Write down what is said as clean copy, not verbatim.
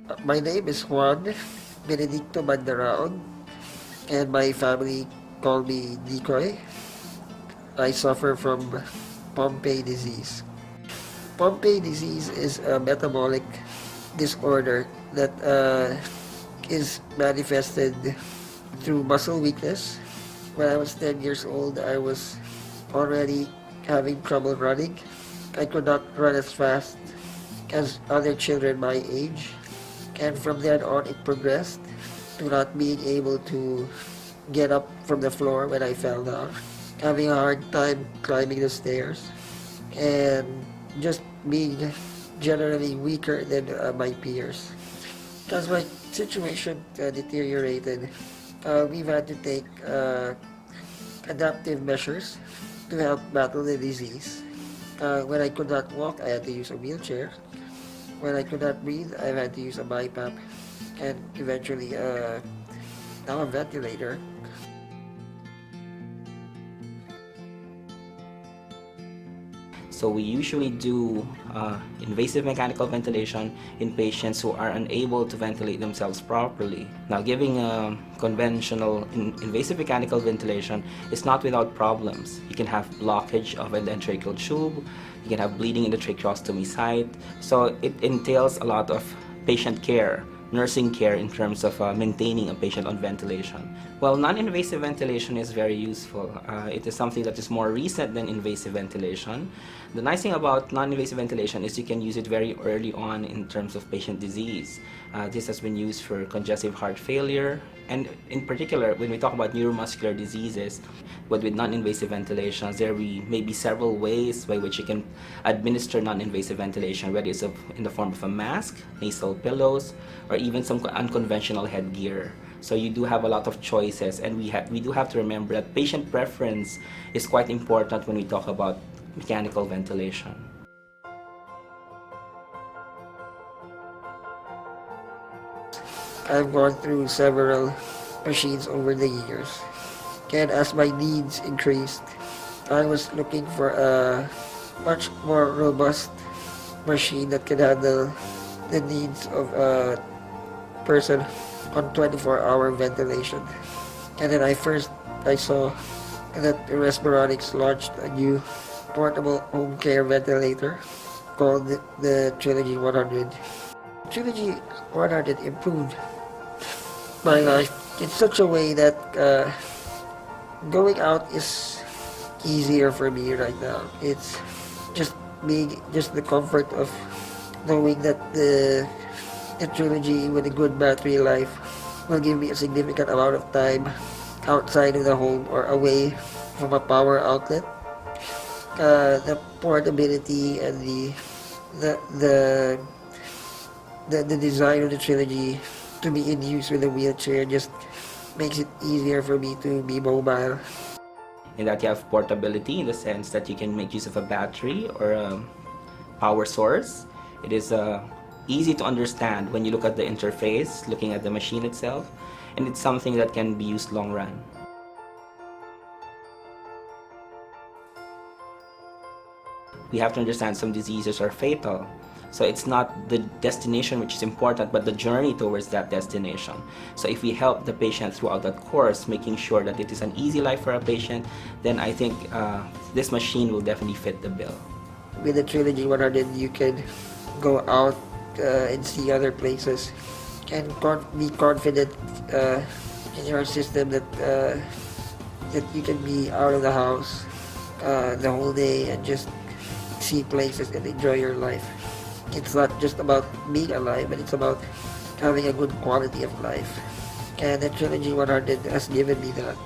My name is Juan Benedicto Mandaraon, and my family call me Decoy. I suffer from Pompe disease. Pompe disease is a metabolic disorder that is manifested through muscle weakness. When I was 10 years old, I was already having trouble running. I could not run as fast as other children my age. And from then on, it progressed to not being able to get up from the floor when I fell down, having a hard time climbing the stairs, and just being generally weaker than my peers. As my situation deteriorated, we've had to take adaptive measures to help battle the disease. When I could not walk, I had to use a wheelchair. When I could not breathe, I had to use a BiPAP and eventually now a ventilator. So we usually do invasive mechanical ventilation in patients who are unable to ventilate themselves properly. Now, giving conventional invasive mechanical ventilation is not without problems. You can have blockage of an endotracheal tube, you can have bleeding in the tracheostomy site. So it entails a lot of patient care, nursing care in terms of maintaining a patient on ventilation. Well, non-invasive ventilation is very useful. It is something that is more recent than invasive ventilation. The nice thing about non-invasive ventilation is you can use it very early on in terms of patient disease. This has been used for congestive heart failure, and in particular, when we talk about neuromuscular diseases, but with non-invasive ventilations, there may be several ways by which you can administer non-invasive ventilation, whether it's in the form of a mask, nasal pillows, or even some unconventional headgear. So you do have a lot of choices, and we do have to remember that patient preference is quite important when we talk about mechanical ventilation. I've gone through several machines over the years, and as my needs increased, I was looking for a much more robust machine that can handle the needs of a person on 24-hour ventilation. And then I saw that Respironics launched a new portable home care ventilator called the Trilogy 100. Trilogy 100 improved my life in such a way that going out is easier for me right now. It's just the comfort of knowing that the Trilogy with a good battery life will give me a significant amount of time outside of the home or away from a power outlet. The portability and the design of the Trilogy to be in use with a wheelchair just makes it easier for me to be mobile. In that you have portability in the sense that you can make use of a battery or a power source. It is easy to understand when you look at the interface, looking at the machine itself, and it's something that can be used long run. We have to understand some diseases are fatal. So it's not the destination which is important, but the journey towards that destination. So if we help the patient throughout that course, making sure that it is an easy life for a patient, then I think this machine will definitely fit the bill. With the Trilogy 100, you can go out and see other places and be confident in your system that you can be out of the house the whole day and just see places and enjoy your life. It's not just about being alive, but it's about having a good quality of life. And the Trilogy 100 has given me that.